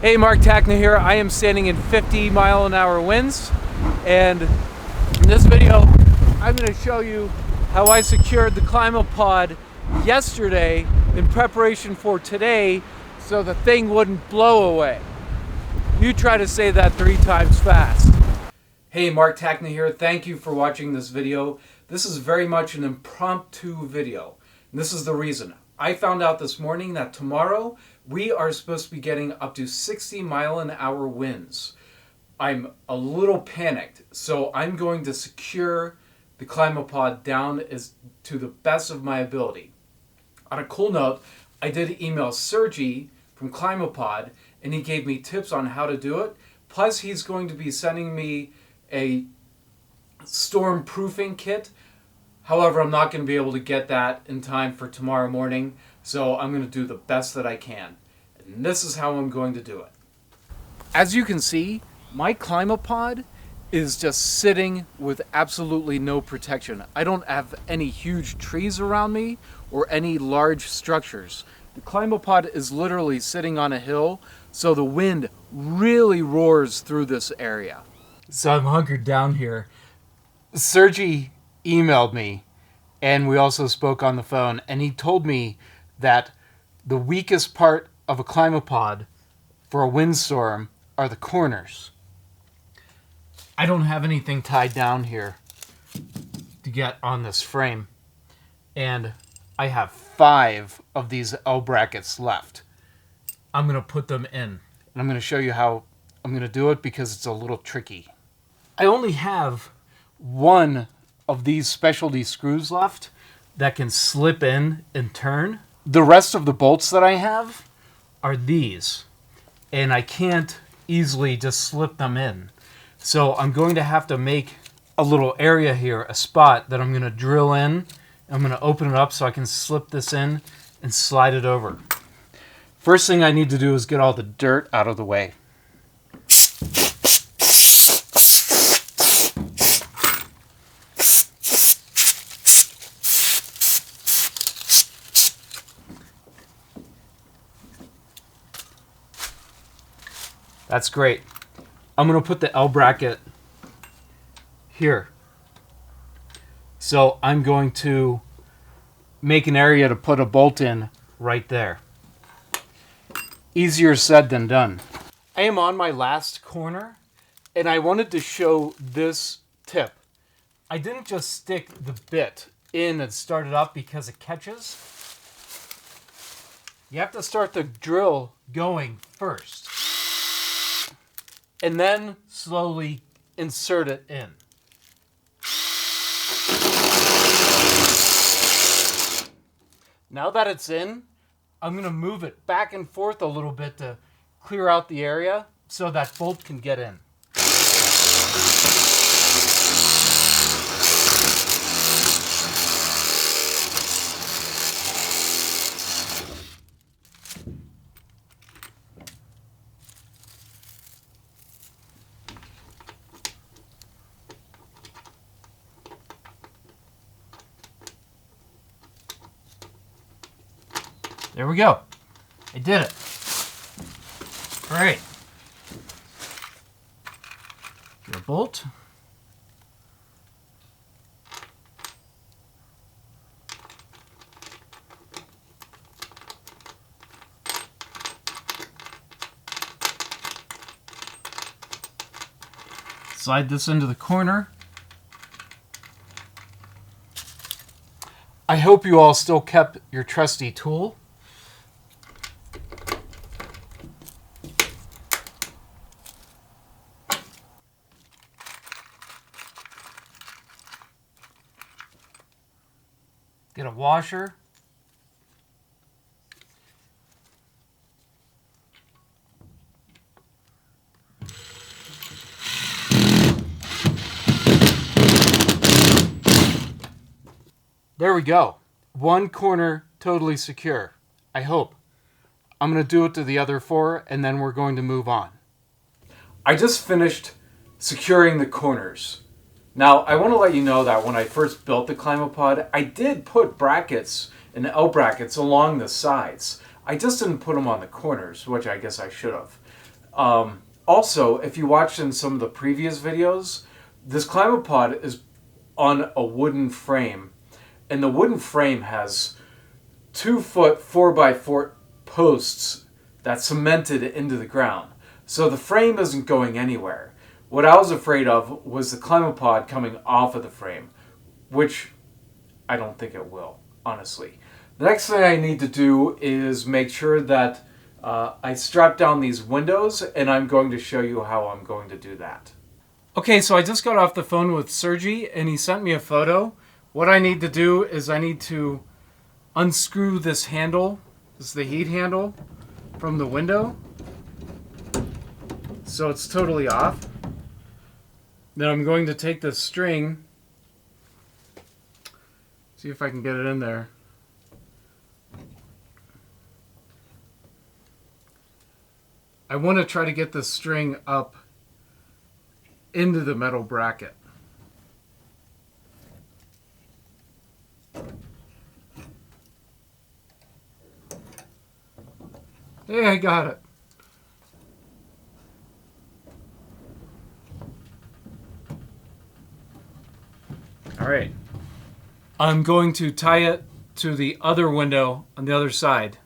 Hey, Mark Tackner here. I am standing in 50-mile-an-hour winds, and in this video I'm going to show you how I secured the Climapod yesterday in preparation for today so the thing wouldn't blow away. You try to say that 3 times fast. Hey, Mark Tackner here. Thank you for watching this video. This is very much an impromptu video, and this is the reason. I found out this morning that tomorrow we are supposed to be getting up to 60-mile-an-hour winds. I'm a little panicked, so I'm going to secure the Climapod down as to the best of my ability. On a cool note, I did email Sergi from Climapod, and he gave me tips on how to do it. Plus, he's going to be sending me a storm proofing kit. However, I'm not going to be able to get that in time for tomorrow morning, so I'm going to do the best that I can. And this is how I'm going to do it. As you can see, my Climapod is just sitting with absolutely no protection. I don't have any huge trees around me or any large structures. The Climapod is literally sitting on a hill, so the wind really roars through this area. So I'm hunkered down here. Sergi emailed me, and we also spoke on the phone, and he told me that the weakest part of a Climapod for a windstorm are the corners. I don't have anything tied down here to get on this frame, and I have 5 of these L brackets left. I'm going to put them in, and I'm going to show you how I'm going to do it because it's a little tricky. I only have 1 of these specialty screws left that can slip in and turn. The rest of the bolts that I have are these, and I can't easily just slip them in. So I'm going to have to make a little area here, a spot that I'm going to drill in. I'm going to open it up so I can slip this in and slide it over. First thing I need to do is get all the dirt out of the way. That's great. I'm going to put the L bracket here. So I'm going to make an area to put a bolt in right there. Easier said than done. I am on my last corner, and I wanted to show this tip. I didn't just stick the bit in and start it up because it catches. You have to start the drill going first, and then slowly insert it in. Now that it's in, I'm going to move it back and forth a little bit to clear out the area so that bolt can get in. There we go. I did it. All right. Your bolt. Slide this into the corner. I hope you all still kept your trusty tool. Get a washer. There we go. 1 corner totally secure. I hope. I'm going to do it to the other 4, and then we're going to move on. I just finished securing the corners. Now, I want to let you know that when I first built the Climapod, I did put brackets and L brackets along the sides. I just didn't put them on the corners, which I guess I should have. Also, if you watched in some of the previous videos, this Climapod is on a wooden frame. And the wooden frame has 2-foot 4x4 posts that's cemented into the ground. So the frame isn't going anywhere. What I was afraid of was the Climapod coming off of the frame, which I don't think it will, honestly. The next thing I need to do is make sure that I strap down these windows, and I'm going to show you how I'm going to do that. Okay, so I just got off the phone with Sergi, and he sent me a photo. What I need to do is I need to unscrew this handle. This is the heat handle from the window. So it's totally off. Then I'm going to take the string, see if I can get it in there. I want to try to get the string up into the metal bracket. Hey, I got it. All right. I'm going to tie it to the other window on the other side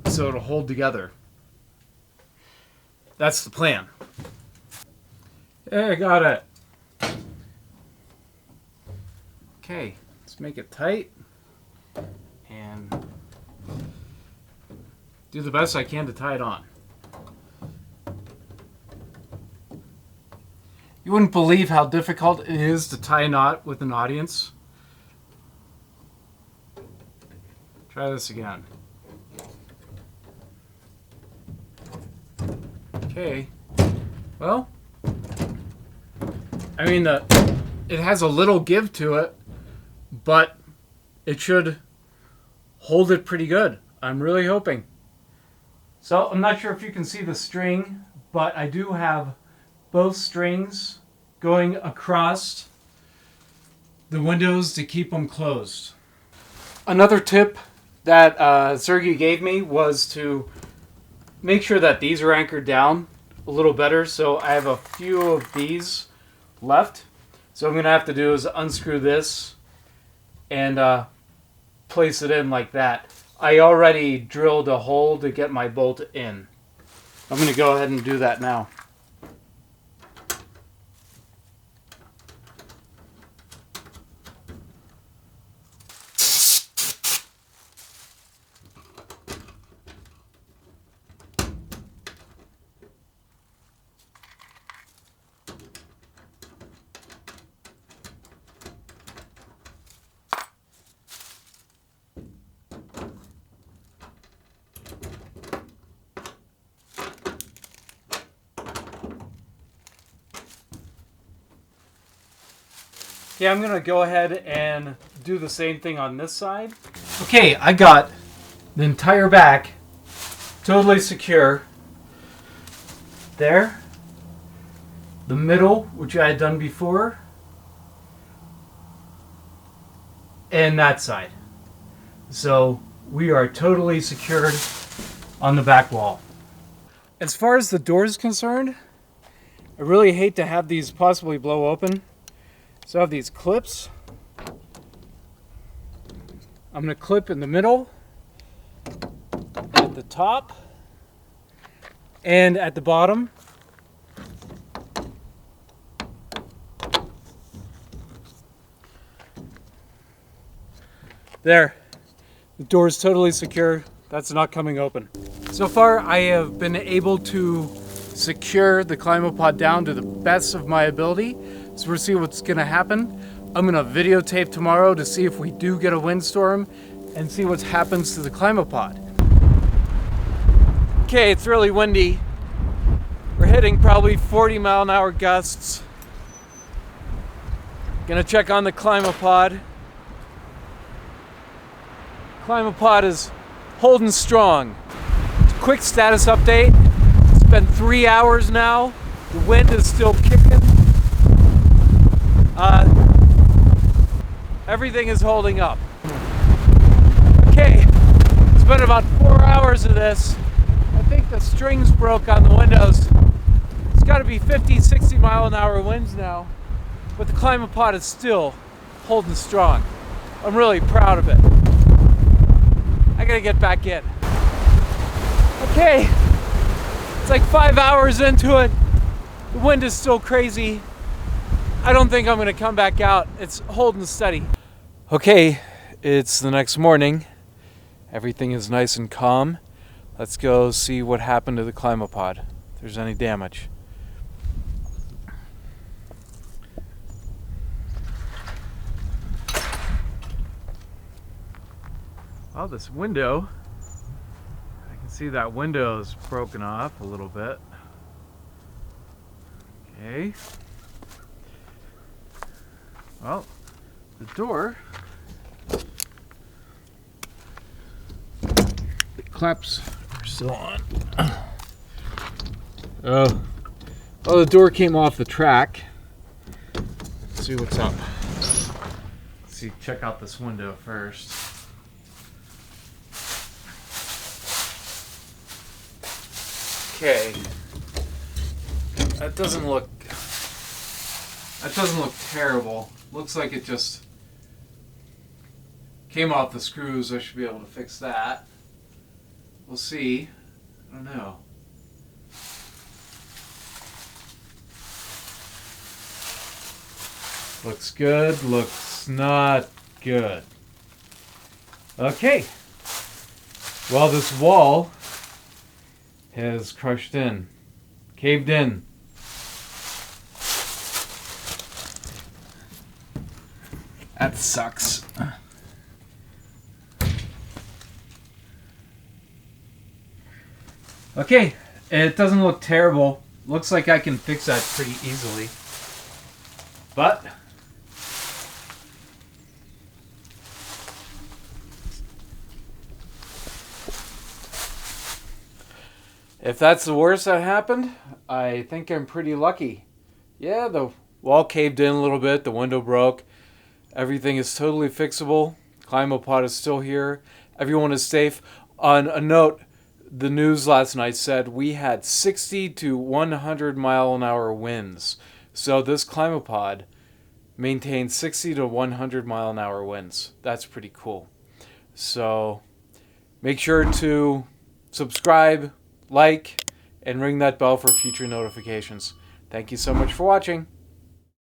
so it'll hold together. That's the plan. Hey, I got it. Okay, let's make it tight and do the best I can to tie it on. You wouldn't believe how difficult it is to tie a knot with an audience. Try this again. Okay. Well, I mean, it has a little give to it, but it should hold it pretty good. I'm really hoping. So I'm not sure if you can see the string, but I do have both strings going across the windows to keep them closed. Another tip that Sergey gave me was to make sure that these are anchored down a little better. So I have a few of these left. So what I'm going to have to do is unscrew this and place it in like that. I already drilled a hole to get my bolt in. I'm going to go ahead and do that now. Okay, I'm gonna go ahead and do the same thing on this side. Okay, I got the entire back totally secure. There. The middle, which I had done before. And that side. So we are totally secured on the back wall. As far as the door is concerned, I really hate to have these possibly blow open. So I have these clips. I'm going to clip in the middle, at the top, and at the bottom. There. The door is totally secure. That's not coming open. So far, I have been able to secure the Climapod down to the best of my ability. So we'll see what's gonna happen. I'm gonna videotape tomorrow to see if we do get a windstorm and see what happens to the Climapod. Okay, it's really windy. We're hitting probably 40-mile-an-hour gusts. Gonna check on the Climapod. Climapod is holding strong. Quick status update. It's been 3 hours now. The wind is still kicking. Everything is holding up. Okay, it's been about 4 hours of this. I think think the strings broke on the windows. It's got to be 50, 60 mile an hour winds now, but the Climapod is still holding strong. I'm really proud of it. I gotta get back in. Okay, it's like 5 hours into it. The wind is still crazy. I don't think I'm gonna come back out. It's holding steady. Okay, it's the next morning. Everything is nice and calm. Let's go see what happened to the Climapod, if there's any damage. Well, this window, I can see that window is broken off a little bit. Okay. Well, the door, the claps are still on. Oh, the door came off the track. Let's see what's up. Let's see, check out this window first. Okay, that doesn't look terrible. Looks like it just came off the screws. I should be able to fix that. We'll see. I don't know. Looks good, looks not good. Okay. Well, this wall has crushed in, caved in. That sucks. Okay, it doesn't look terrible. Looks like I can fix that pretty easily. But if that's the worst that happened, I think I'm pretty lucky. Yeah, the wall caved in a little bit, the window broke. Everything is totally fixable. Climapod is still here. Everyone is safe. On a note, the news last night said we had 60 to 100 mile an hour winds. So this Climapod maintains 60 to 100 mile an hour winds. That's pretty cool. So make sure to subscribe, like, and ring that bell for future notifications. Thank you so much for watching.